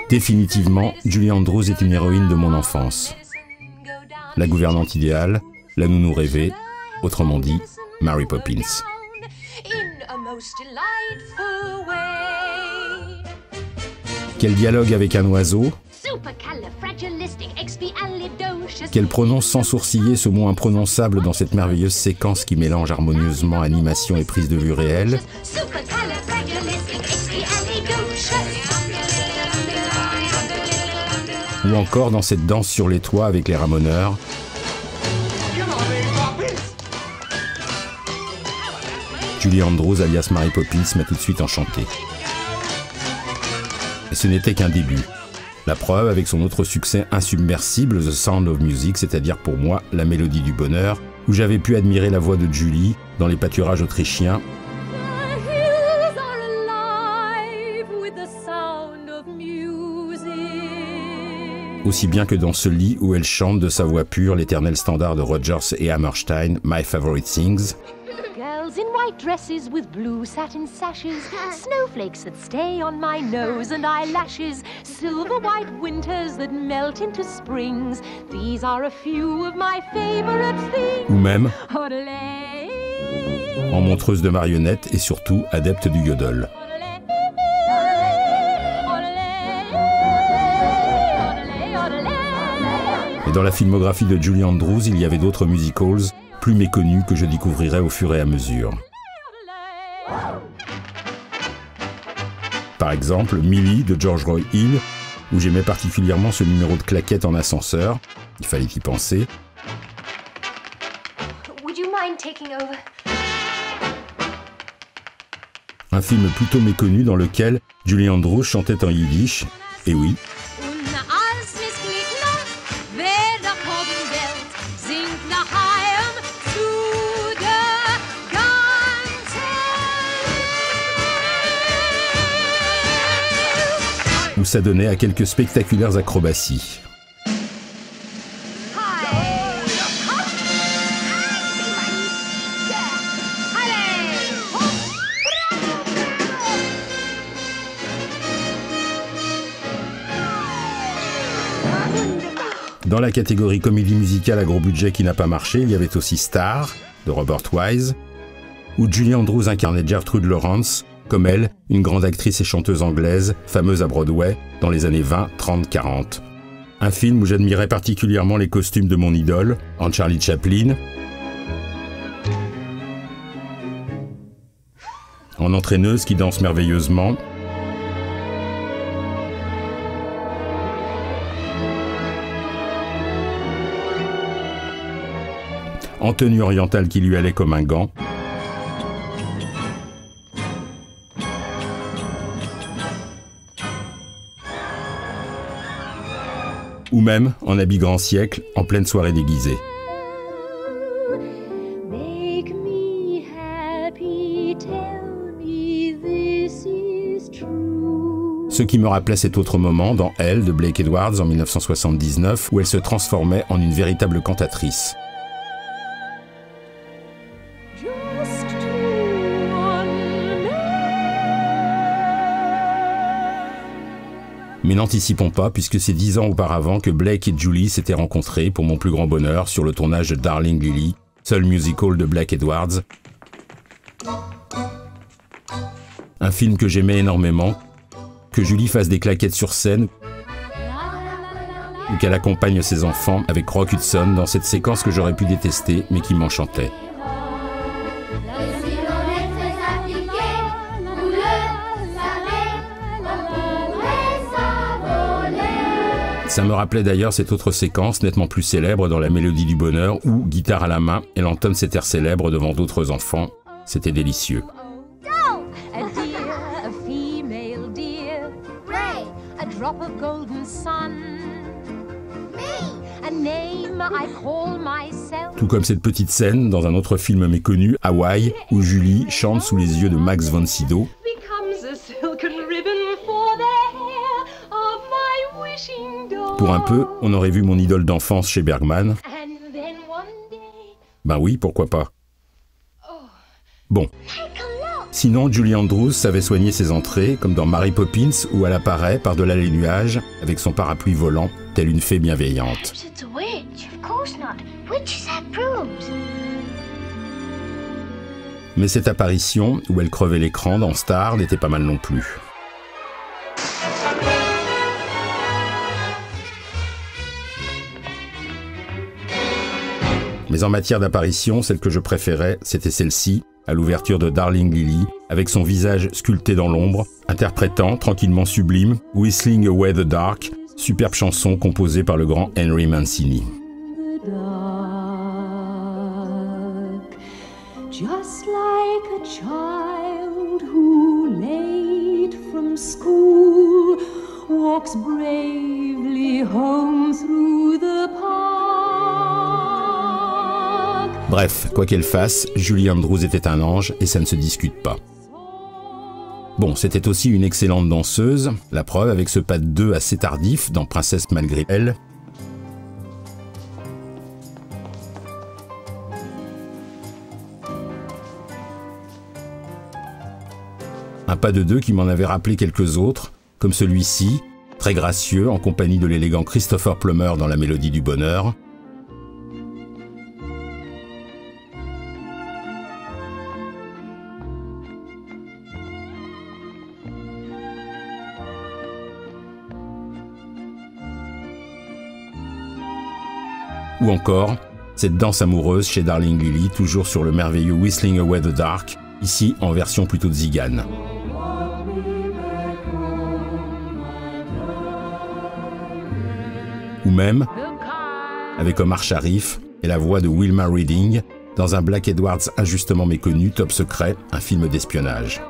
Définitivement, Julie Andrews est une héroïne de mon enfance. La gouvernante idéale, la nounou rêvée, autrement dit, Mary Poppins. Quel dialogue avec un oiseau, qu'elle prononce sans sourciller ce mot imprononçable dans cette merveilleuse séquence qui mélange harmonieusement animation et prise de vue réelle. Ou encore dans cette danse sur les toits avec les ramoneurs. Julie Andrews, alias Mary Poppins, m'a tout de suite enchanté. Et ce n'était qu'un début. La preuve avec son autre succès insubmersible, The Sound of Music, c'est-à-dire pour moi la mélodie du bonheur, où j'avais pu admirer la voix de Julie dans les pâturages autrichiens. Aussi bien que dans ce lit où elle chante de sa voix pure l'éternel standard de Rodgers et Hammerstein, My Favorite Things. Girls in white dresses with blue satin sashes, snowflakes that stay on my nose and eyelashes, silver white winters that melt into springs. These are a few of my favorite things. Ou même en montreuse de marionnettes et surtout adepte du yodel. Et dans la filmographie de Julie Andrews, il y avait d'autres musicals plus méconnus que je découvrirai au fur et à mesure. Par exemple, Millie de George Roy Hill, où j'aimais particulièrement ce numéro de claquettes en ascenseur. Il fallait y penser. Un film plutôt méconnu dans lequel Julie Andrews chantait en yiddish. Et oui. Où ça donnait à quelques spectaculaires acrobaties. Dans la catégorie comédie musicale à gros budget qui n'a pas marché, il y avait aussi Star, de Robert Wise, où Julie Andrews incarnait Gertrude Lawrence, comme elle, une grande actrice et chanteuse anglaise, fameuse à Broadway, dans les années 20, 30, 40. Un film où j'admirais particulièrement les costumes de mon idole, en Charlie Chaplin, en entraîneuse qui danse merveilleusement, en tenue orientale qui lui allait comme un gant, ou même en habit grand siècle, en pleine soirée déguisée. Ce qui me rappelait cet autre moment dans Elle de Blake Edwards en 1979, où elle se transformait en une véritable cantatrice. Mais n'anticipons pas, puisque c'est 10 ans auparavant que Blake et Julie s'étaient rencontrés pour mon plus grand bonheur sur le tournage de Darling Lily, seul musical de Blake Edwards. Un film que j'aimais énormément, que Julie fasse des claquettes sur scène, ou qu'elle accompagne ses enfants avec Rock Hudson dans cette séquence que j'aurais pu détester, mais qui m'enchantait. Ça me rappelait d'ailleurs cette autre séquence nettement plus célèbre dans La Mélodie du Bonheur où, guitare à la main, elle entonne cet air célèbre devant d'autres enfants. C'était délicieux. Tout comme cette petite scène dans un autre film méconnu, Hawaï, où Julie chante sous les yeux de Max von Sydow. Pour un peu, on aurait vu mon idole d'enfance chez Bergman. Ben oui, pourquoi pas. Bon. Sinon, Julie Andrews savait soigner ses entrées, comme dans Mary Poppins, où elle apparaît par-delà les nuages, avec son parapluie volant, telle une fée bienveillante. It's a witch. Of course not. Witches have brooms. Mais cette apparition, où elle crevait l'écran dans Star, n'était pas mal non plus. Mais en matière d'apparition, celle que je préférais, c'était celle-ci, à l'ouverture de Darling Lily, avec son visage sculpté dans l'ombre, interprétant, tranquillement sublime, Whistling Away the Dark, superbe chanson composée par le grand Henry Mancini. Just like a child who late from school walks bravely home through the park. Bref, quoi qu'elle fasse, Julie Andrews était un ange et ça ne se discute pas. Bon, c'était aussi une excellente danseuse, la preuve avec ce pas de deux assez tardif dans Princesse malgré elle. Un pas de deux qui m'en avait rappelé quelques autres, comme celui-ci, très gracieux, en compagnie de l'élégant Christopher Plummer dans La Mélodie du Bonheur. Ou encore, cette danse amoureuse chez Darling Lily, toujours sur le merveilleux Whistling Away the Dark, ici en version plutôt de zigane. Ou même, avec Omar Sharif et la voix de Wilma Reading, dans un Black Edwards injustement méconnu, Top Secret, un film d'espionnage.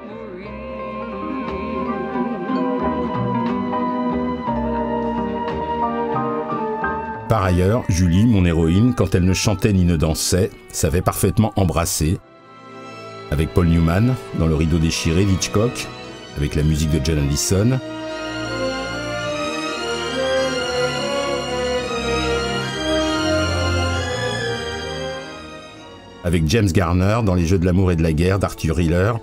Par ailleurs, Julie, mon héroïne, quand elle ne chantait ni ne dansait, savait parfaitement embrasser, avec Paul Newman, dans Le Rideau déchiré d'Hitchcock, avec la musique de John Allison, avec James Garner dans Les Jeux de l'amour et de la guerre d'Arthur Hiller,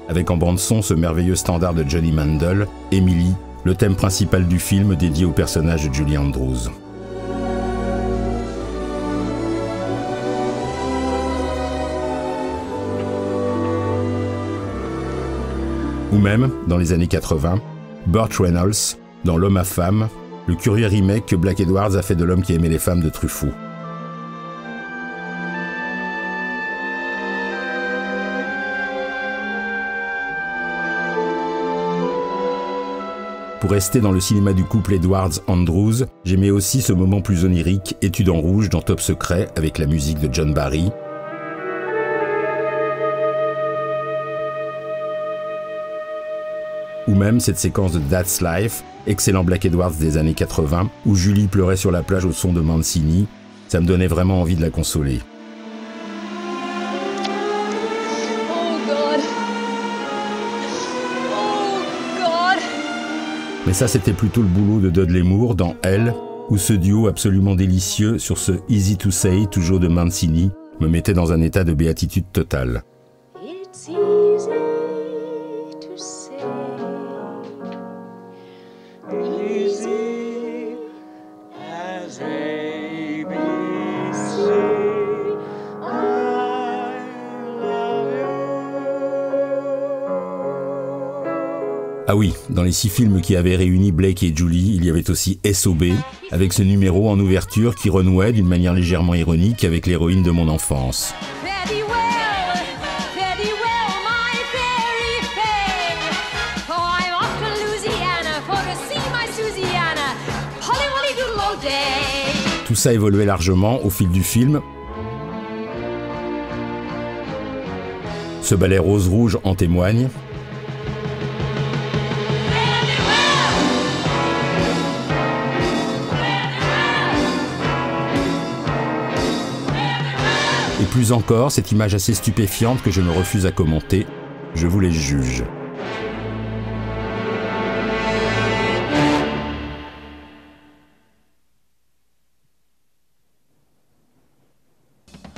avec en bande-son ce merveilleux standard de Johnny Mandel, Emily, le thème principal du film dédié au personnage de Julie Andrews. Ou même, dans les années 80, Burt Reynolds, dans L'homme à femme, le curieux remake que Black Edwards a fait de L'homme qui aimait les femmes de Truffaut. Pour rester dans le cinéma du couple Edwards-Andrews, j'aimais aussi ce moment plus onirique, Étude en rouge dans Top Secret avec la musique de John Barry. Ou même cette séquence de That's Life, excellent Black Edwards des années 80, où Julie pleurait sur la plage au son de Mancini. Ça me donnait vraiment envie de la consoler. Mais ça, c'était plutôt le boulot de Dudley Moore dans Elle, où ce duo absolument délicieux sur ce Easy to Say, toujours de Mancini, me mettait dans un état de béatitude totale. It's easy to say, Easy as ABC. I love you. Ah oui, dans les 6 films qui avaient réuni Blake et Julie, il y avait aussi SOB, avec ce numéro en ouverture qui renouait d'une manière légèrement ironique avec l'héroïne de mon enfance. Fare thee well, my fairy fair. Oh, I'm off to Louisiana for to see my Susiana. Holly wolly doodle all day. Tout ça évoluait largement au fil du film. Ce ballet rose-rouge en témoigne. Et plus encore, cette image assez stupéfiante que je me refuse à commenter, je vous les juge.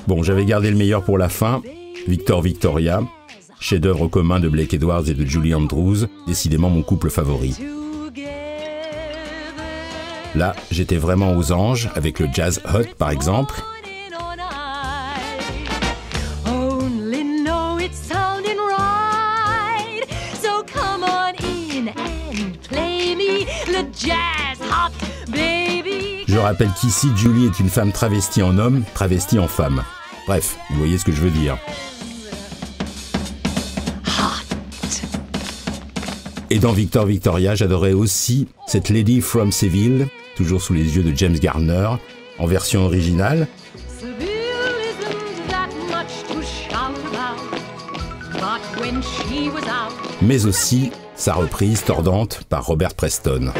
Bon, j'avais gardé le meilleur pour la fin, Victor Victoria, chef-d'œuvre commun de Blake Edwards et de Julie Andrews, décidément mon couple favori. Là, j'étais vraiment aux anges, avec le jazz hot par exemple. Je rappelle qu'ici, Julie est une femme travestie en homme, travestie en femme. Bref, vous voyez ce que je veux dire. Et dans Victor Victoria, j'adorais aussi cette Lady from Seville, toujours sous les yeux de James Garner, en version originale. Mais aussi sa reprise tordante par Robert Preston.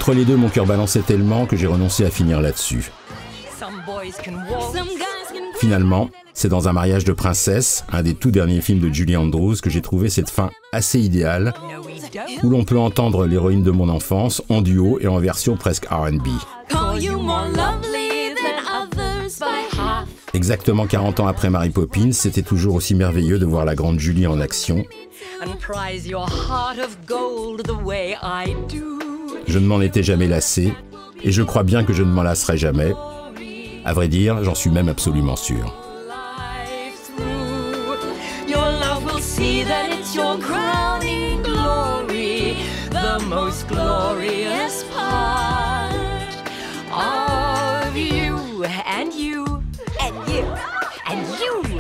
Entre les deux, mon cœur balançait tellement que j'ai renoncé à finir là-dessus. Finalement, c'est dans Un mariage de princesse, un des tout derniers films de Julie Andrews, que j'ai trouvé cette fin assez idéale, où l'on peut entendre l'héroïne de mon enfance en duo et en version presque R&B. Exactement 40 ans après Mary Poppins, c'était toujours aussi merveilleux de voir la grande Julie en action. Je ne m'en étais jamais lassé, et je crois bien que je ne m'en lasserai jamais. À vrai dire, j'en suis même absolument sûr. And you, and you, and you, and you.